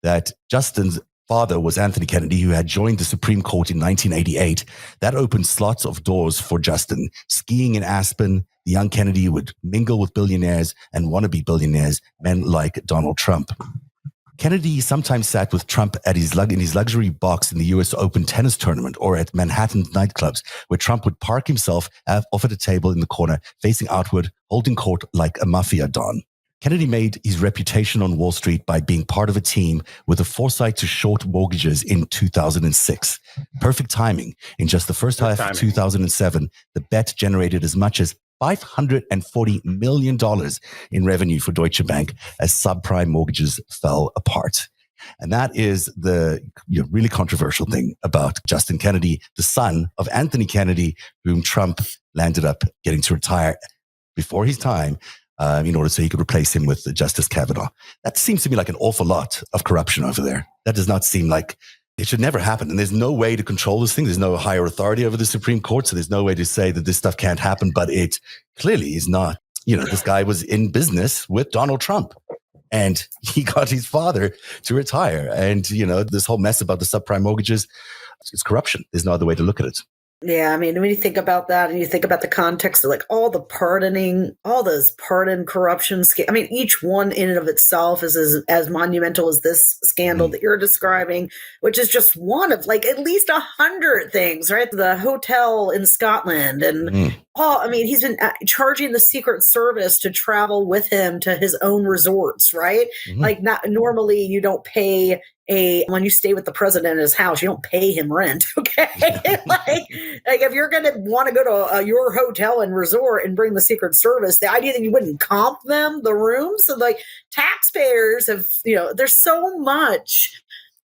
that Justin's father was Anthony Kennedy, who had joined the Supreme Court in 1988. That opened lots of doors for Justin. Skiing in Aspen, the young Kennedy would mingle with billionaires and wannabe billionaires, men like Donald Trump. Kennedy sometimes sat with Trump in his luxury box in the U.S. Open tennis tournament or at Manhattan nightclubs, where Trump would park himself off at a table in the corner, facing outward, holding court like a mafia don. Kennedy made his reputation on Wall Street by being part of a team with the foresight to short mortgages in 2006. Perfect timing. In just the first half of 2007, the bet generated as much as $540 million in revenue for Deutsche Bank as subprime mortgages fell apart. And that is the really controversial thing about Justin Kennedy, the son of Anthony Kennedy, whom Trump landed up getting to retire before his time in order so he could replace him with Justice Kavanaugh. That seems to me like an awful lot of corruption over there. That does not seem like It should never happen. And there's no way to control this thing. There's no higher authority over the Supreme Court. So there's no way to say that this stuff can't happen, but it clearly is not. This guy was in business with Donald Trump and he got his father to retire. And, this whole mess about the subprime mortgages, it's corruption. There's no other way to look at it. Yeah, I mean, when you think about that and you think about the context of like all the pardoning, all those pardon corruption scandals, I mean, each one in and of itself is as monumental as this scandal that you're describing, which is just one of like at least 100 things, right? The hotel in Scotland and he's been charging the Secret Service to travel with him to his own resorts, right? Like normally you don't pay when you stay with the president in his house, you don't pay him rent. Okay. like if you're going to want to go to your hotel and resort and bring the Secret Service, the idea that you wouldn't comp them the rooms. So like taxpayers have, there's so much.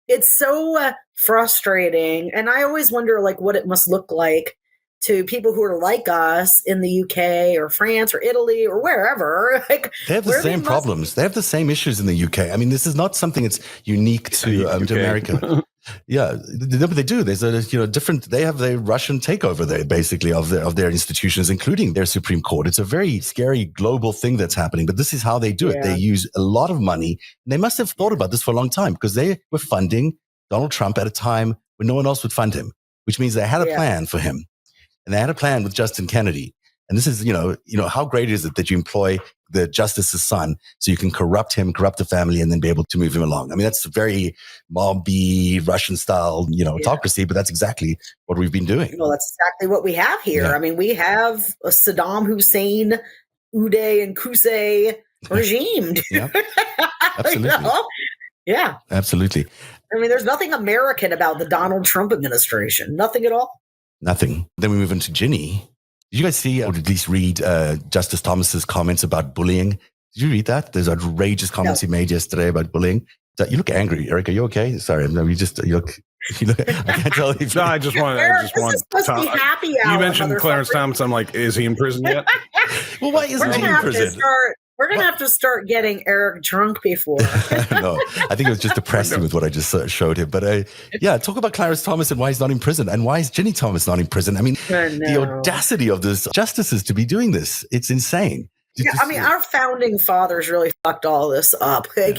It's so frustrating. And I always wonder like what it must look like to people who are like us in the UK or France or Italy or wherever. Like they have the same problems. They have the same issues in the UK. I mean, this is not something that's unique to America. Yeah, but they do. There's a different. They have the Russian takeover there, basically of their institutions, including their Supreme Court. It's a very scary global thing that's happening. But this is how they do it. They use a lot of money. And they must have thought about this for a long time because they were funding Donald Trump at a time when no one else would fund him, which means they had a plan for him. And they had a plan with Justin Kennedy. And this is, how great is it that you employ the justice's son so you can corrupt him, corrupt the family, and then be able to move him along. I mean, that's very mobby Russian style, autocracy, but that's exactly what we've been doing. Well, that's exactly what we have here. Yeah. I mean, we have a Saddam Hussein, Uday and Qusay regime. Yeah, absolutely. Yeah. Absolutely. I mean, there's nothing American about the Donald Trump administration. Nothing at all. Nothing. Then we move into Ginny. Did you guys see, or at least read Justice Thomas's comments about bullying? Did you read that? There's outrageous comments he made yesterday about bullying. You look angry, Eric. Are you okay? Sorry, no, you look. I can't tell if. No, I just want. To be happy hour, you mentioned Clarence Thomas. I'm like, is he in prison yet? Well, why isn't he in prison? We're going to have to start getting Eric drunk before. No, I think it was just depressing with what I just showed him. But talk about Clarence Thomas and why he's not in prison. And why is Ginny Thomas not in prison? I mean, the audacity of these justices to be doing this, it's insane. Yeah, I mean, our founding fathers really fucked all this up. Like,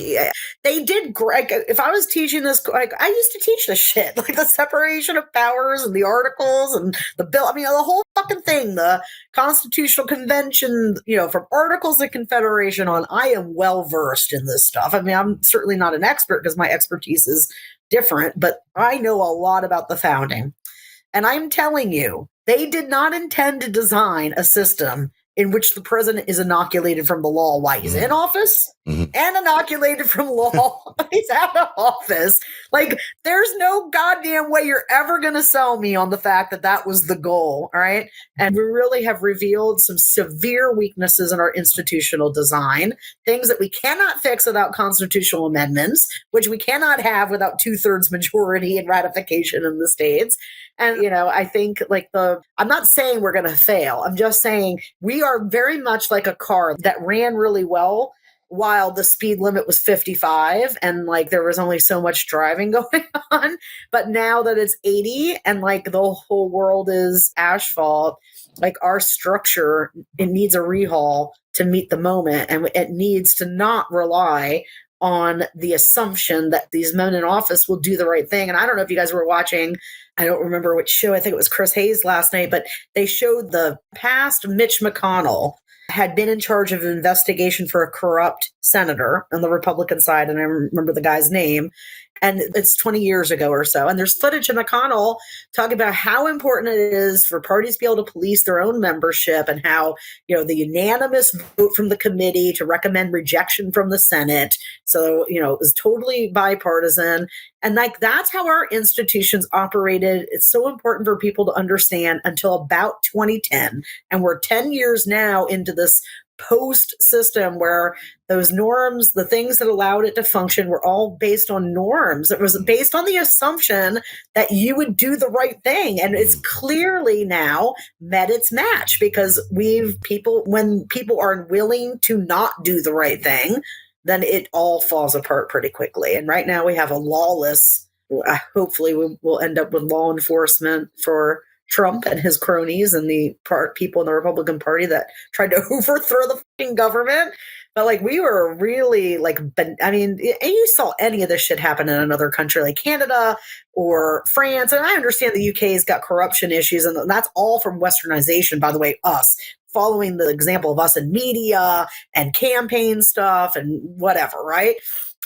they did great. If I was teaching this, like I used to teach this shit, like the separation of powers and the articles and the bill. I mean, the whole fucking thing, the Constitutional Convention, from Articles of Confederation on. I am well versed in this stuff. I mean, I'm certainly not an expert because my expertise is different, but I know a lot about the founding. And I'm telling you, they did not intend to design a system in which the president is inoculated from the law while he's in office and inoculated from law while he's out of office. Like, there's no goddamn way you're ever going to sell me on the fact that that was the goal, all right? And we really have revealed some severe weaknesses in our institutional design, things that we cannot fix without constitutional amendments, which we cannot have without 2/3 majority and ratification in the states. And, I think I'm not saying we're going to fail. I'm just saying we are very much like a car that ran really well while the speed limit was 55 and there was only so much driving going on. But now that it's 80 and the whole world is asphalt, our structure, it needs a rehaul to meet the moment. And it needs to not rely on the assumption that these men in office will do the right thing. And I don't know if you guys were watching, I don't remember which show, I think it was Chris Hayes last night, but they showed the past Mitch McConnell had been in charge of an investigation for a corrupt senator on the Republican side, and I remember the guy's name, and it's 20 years ago or so. And there's footage of McConnell talking about how important it is for parties to be able to police their own membership and how, the unanimous vote from the committee to recommend rejection from the Senate. So, it was totally bipartisan. And that's how our institutions operated. It's so important for people to understand until about 2010. And we're 10 years now into this post system where those norms, the things that allowed it to function, were all based on norms. It was based on the assumption that you would do the right thing. And it's clearly now met its match because when people are willing to not do the right thing, then it all falls apart pretty quickly. And right now we have a lawless hopefully we will end up with law enforcement for Trump and his cronies and the people in the Republican Party that tried to overthrow the fucking government. But like, we were really like, I mean, and you saw any of this shit happen in another country like Canada or France. And I understand the UK's got corruption issues, and that's all from westernization, by the way, us following the example of us in media and campaign stuff and whatever, right?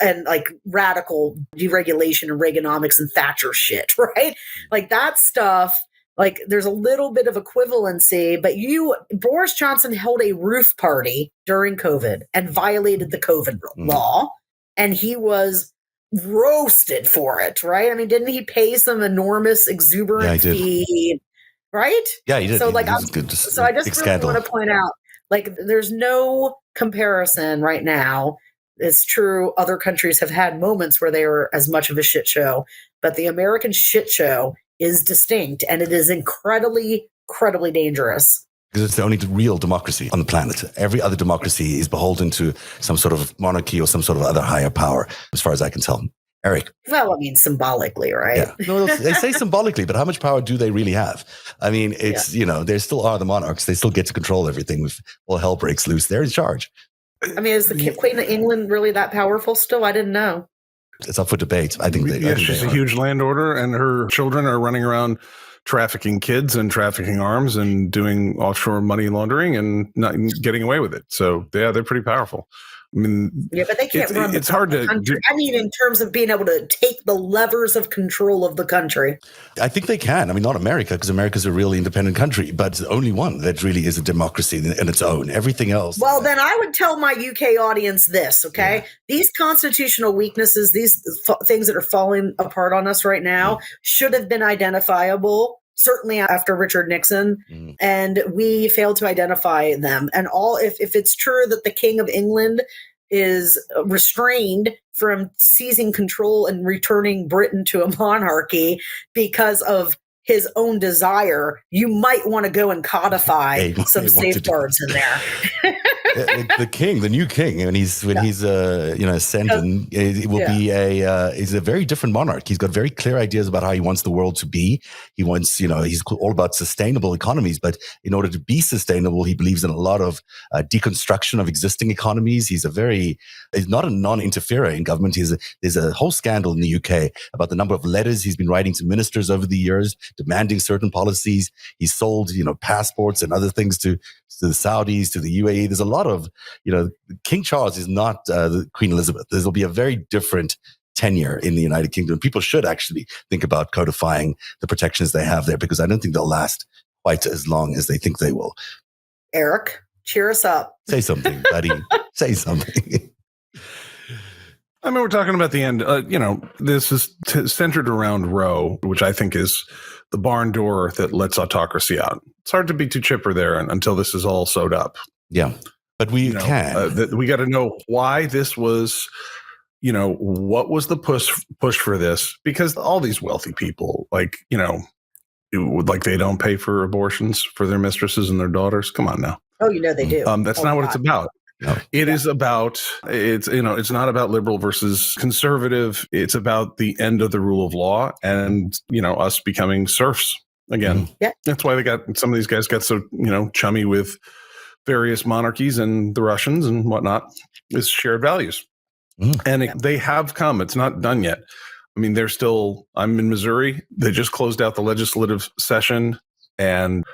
And like radical deregulation and Reaganomics and Thatcher shit, right? Like that stuff. Like there's a little bit of equivalency, but Boris Johnson held a roof party during COVID and violated the COVID law, and he was roasted for it, right? I mean, didn't he pay some enormous exuberant fee, right? Yeah, he did. So like, I just really want to point out, like, there's no comparison right now. It's true, other countries have had moments where they were as much of a shit show, but the American shit show is distinct, and it is incredibly dangerous. Because it's the only real democracy on the planet. Every other democracy is beholden to some sort of monarchy or some sort of other higher power, as far as I can tell. Eric. Well, I mean, symbolically, right? Yeah. No, they say symbolically, but how much power do they really have? I mean, it's, they still are the monarchs. They still get to control everything. If all hell breaks loose, they're in charge. I mean, is the Queen of England really that powerful still? I didn't know. It's up for debate. I think she's a huge landowner, and her children are running around trafficking kids and trafficking arms and doing offshore money laundering and not getting away with it. So yeah, they're pretty powerful. I mean, yeah, but they can't run. It's hard to. I mean, in terms of being able to take the levers of control of the country. I think they can. I mean, not America, because America's a really independent country, but it's the only one that really is a democracy in its own. Everything else. Well, then I would tell my UK audience this, okay? Yeah. These constitutional weaknesses, these things that are falling apart on us right now, should have been identifiable. Certainly after Richard Nixon, and we failed to identify them. And if it's true that the King of England is restrained from seizing control and returning Britain to a monarchy because of his own desire, you might want to go and codify some safeguards in there. The king, the new king, when he's ascending, it will be he's a very different monarch. He's got very clear ideas about how he wants the world to be. He wants, he's all about sustainable economies, but in order to be sustainable, he believes in a lot of deconstruction of existing economies. He's not a non-interferer in government. There's a whole scandal in the UK about the number of letters he's been writing to ministers over the years, demanding certain policies. He sold, passports and other things to the Saudis, to the UAE. There's a lot of, King Charles is not Queen Elizabeth. There'll be a very different tenure in the United Kingdom. People should actually think about codifying the protections they have there, because I don't think they'll last quite as long as they think they will. Eric, cheer us up. Say something, buddy. Say something. I mean, we're talking about the end. This is centered around Roe, which I think is the barn door that lets autocracy out. It's hard to be too chipper there until this is all sewed up. Yeah, but we can. We got to know why this was. What was the push for this? Because all these wealthy people, they don't pay for abortions for their mistresses and their daughters. Come on now. Oh, they do. That's not what it's about. No. It is about, it's not about liberal versus conservative. It's about the end of the rule of law and, us becoming serfs again. Yeah. That's why some of these guys got so, chummy with various monarchies and the Russians and whatnot, is shared values. And they have come. It's not done yet. I mean, I'm in Missouri. They just closed out the legislative session, and,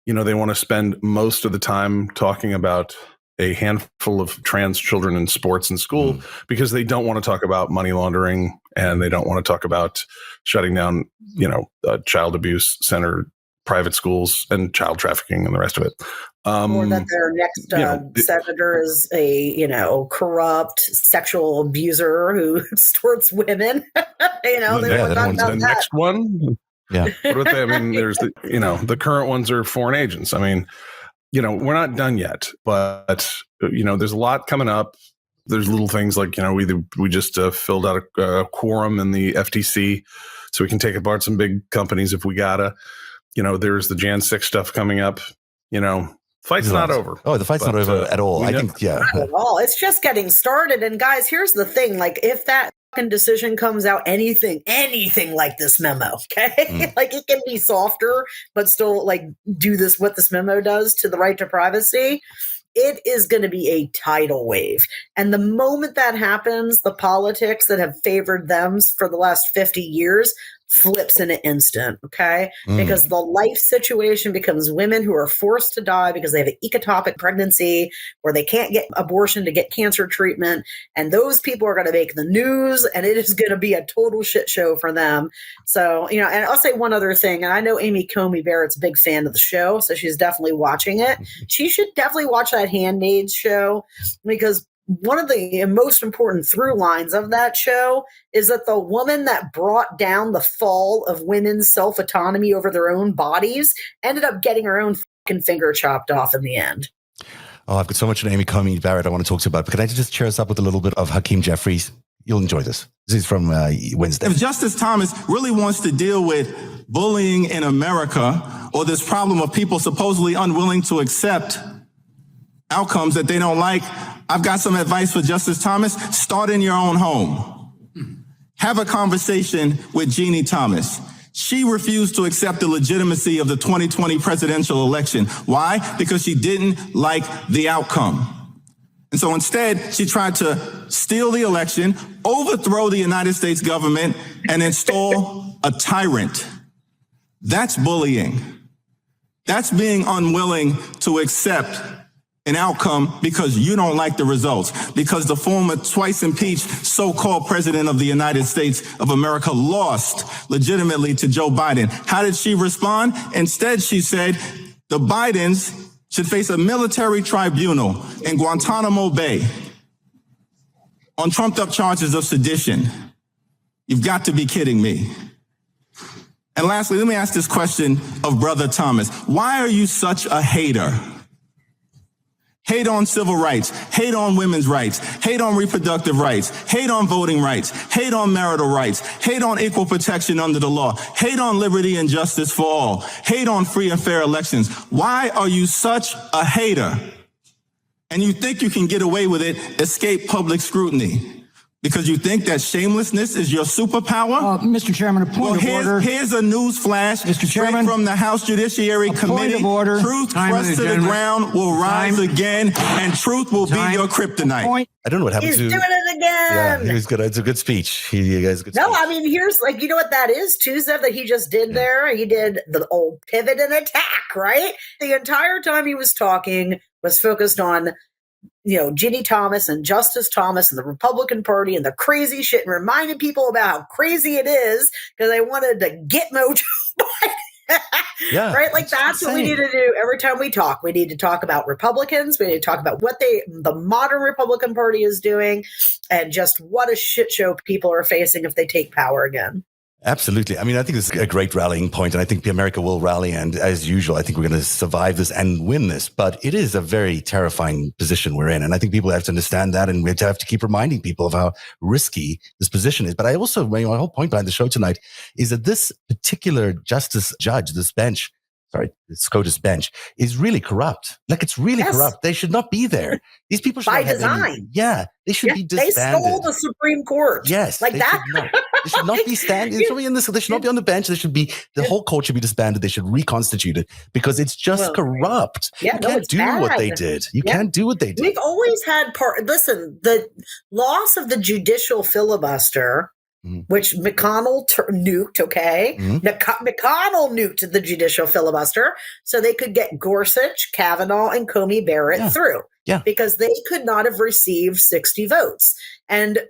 they want to spend most of the time talking about a handful of trans children in sports and school because they don't want to talk about money laundering, and they don't want to talk about shutting down, child abuse center, private schools, and child trafficking and the rest of it. Or that their next senator is a, corrupt sexual abuser who extorts women. The next one. Yeah. What about that? I mean, there's the current ones are foreign agents. I mean, we're not done yet, but, there's a lot coming up. There's little things like, we just filled out a quorum in the FTC so we can take apart some big companies if we gotta. There's the Jan 6 stuff coming up. Fight's not over. Oh, the fight's not over at all. I think, not at all. It's just getting started. And guys, here's the thing. Like, if that fucking decision comes out, anything like this memo, okay? Like it can be softer, but still like do this, what this memo does to the right to privacy. It is going to be a tidal wave. And the moment that happens, the politics that have favored them for the last 50 years flips in an instant, okay? Because the life situation becomes women who are forced to die because they have an ectopic pregnancy where they can't get abortion to get cancer treatment. And those people are going to make the news, and it is going to be a total shit show for them. So, and I'll say one other thing. And I know Amy Coney Barrett's a big fan of the show, so she's definitely watching it. She should definitely watch that Handmaid's show, because one of the most important through lines of that show is that the woman that brought down the fall of women's self-autonomy over their own bodies ended up getting her own fucking finger chopped off in the end. Oh, I've got so much on Amy Coney Barrett I want to talk to you about. But can I just cheer us up with a little bit of Hakeem Jeffries? You'll enjoy this. This is from Wednesday. If Justice Thomas really wants to deal with bullying in America, or this problem of people supposedly unwilling to accept outcomes that they don't like, I've got some advice for Justice Thomas. Start in your own home. Have a conversation with Jeannie Thomas. She refused to accept the legitimacy of the 2020 presidential election. Why? Because she didn't like the outcome. And so instead, she tried to steal the election, overthrow the United States government, and install a tyrant. That's bullying. That's being unwilling to accept an outcome because you don't like the results, because the former twice impeached so-called president of the United States of America lost legitimately to Joe Biden. How did she respond? Instead, she said the Bidens should face a military tribunal in Guantanamo Bay on trumped-up charges of sedition. You've got to be kidding me. And lastly, let me ask this question of Brother Thomas. Why are you such a hater? Hate on civil rights, hate on women's rights, hate on reproductive rights, hate on voting rights, hate on marital rights, hate on equal protection under the law, hate on liberty and justice for all, hate on free and fair elections. Why are you such a hater? And you think you can get away with it, escape public scrutiny? Because you think that shamelessness is your superpower? Mr. Chairman, a point of order. Here's a news flash straight from the House Judiciary Committee. Point of order. Truth thrust to the ground will rise again, and truth will be your kryptonite. I don't know what happened He's to... doing it again. Yeah, he was good. It's a good speech. He has a good No, speech. I mean, here's like, you know what that is too, Zev, that he just did there? He did the old pivot and attack, right? The entire time he was talking was focused on, Ginny Thomas and Justice Thomas and the Republican Party and the crazy shit, and reminding people about how crazy it is because they wanted to get Mojo Biden. Yeah, right? Like that's what we need to do every time we talk. We need to talk about Republicans. We need to talk about what the modern Republican Party is doing, and just what a shit show people are facing if they take power again. Absolutely. I mean, I think this is a great rallying point, and I think America will rally. And as usual, I think we're going to survive this and win this. But it is a very terrifying position we're in. And I think people have to understand that. And we have to keep reminding people of how risky this position is. But I also, my whole point behind the show tonight is that this particular justice judge, this bench, the SCOTUS bench, is really corrupt. Like, it's really corrupt. They should not be there. These people should by not have design. They should be disbanded. They stole the Supreme Court. Yes, like that. They should not be standing. They should not be on the bench. The whole court should be disbanded. They should reconstitute it because it's just corrupt. Yeah, you can't do what they did. You can't do what they did. We've always had listen, the loss of the judicial filibuster, which McConnell nuked, okay? McConnell nuked the judicial filibuster so they could get Gorsuch, Kavanaugh, and Coney Barrett through. Yeah. Because they could not have received 60 votes. And,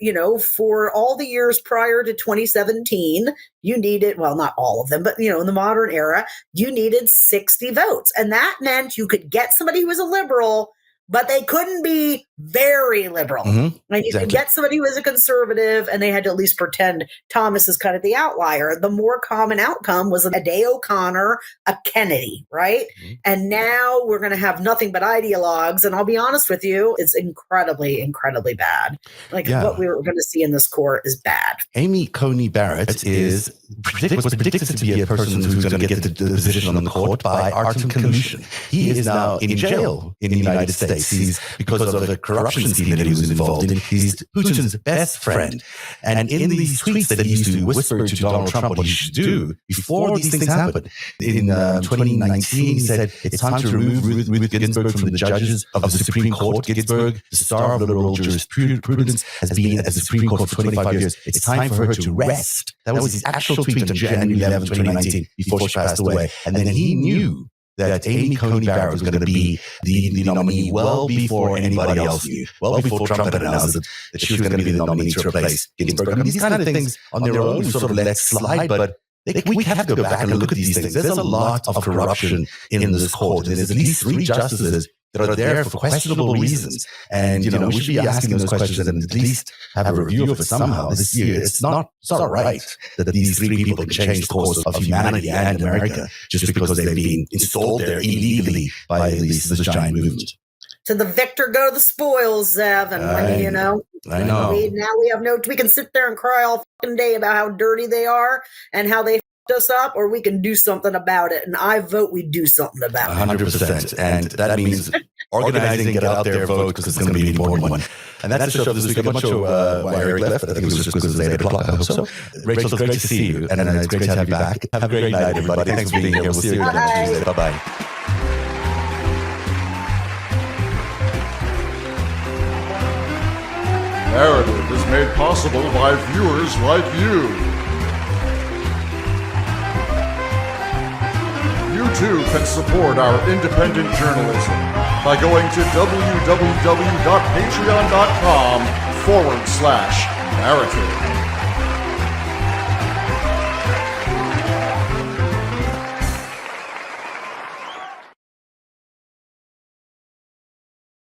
for all the years prior to 2017, you needed, well, not all of them, but, in the modern era, you needed 60 votes. And that meant you could get somebody who was a liberal, but they couldn't be very liberal. And you could get somebody who was a conservative, and they had to at least pretend Thomas is kind of the outlier. The more common outcome was a Day O'Connor, a Kennedy, right? And now we're going to have nothing but ideologues. And I'll be honest with you, it's incredibly, incredibly bad. What we were going to see in this court is bad. Amy Coney Barrett was predicted to be a person who's going to get the position on the court by art and collusion. He is now in jail in the United States. States. He's, because of the corruption scheme that he was involved in, he's Putin's best friend. And in these tweets that he used to whisper to Donald Trump what he should do before these things happen, in 2019, he said, it's time to remove Ruth Ginsburg from the judges of the Supreme Court. Ginsburg, the star of liberal jurisprudence, has been at the Supreme Court for 25 years. It's time for her to rest. That was his actual tweet on January 11, 2019, before she passed away. And then he knew that Amy Coney Barrett was going to be the nominee well before anybody else knew, well before Trump had announced that she was going to be the nominee to replace Ginsburg. I mean, these kind of things on their own sort of let slide, but we have to go back and look at these things. There's a lot of corruption in this court. There's at least 3 justices that are there for questionable reasons. And, we should be asking those questions and at least have a review of it somehow this year. It's not right that these 3 people can change the course of humanity and America just because they've been installed there illegally by this giant movement. To the victor go the spoils, Zev. And I know. We can sit there and cry all fucking day about how dirty they are and how they us up, or we can do something about it. And I vote we do something about it. 100%. And that means organizing, get out there, vote, because it's going to be an important one. And that's the show for this week. I'm not sure why Eric left. I think it was just because it was 8 o'clock. I hope so. Rachel, it's great to see you. And it's great to have you back. Have a great night, everybody. Thanks for being here. We'll see you again next Tuesday. Bye-bye. Narrative is made possible by viewers like you. You too can support our independent journalism by going to www.patreon.com/narrative.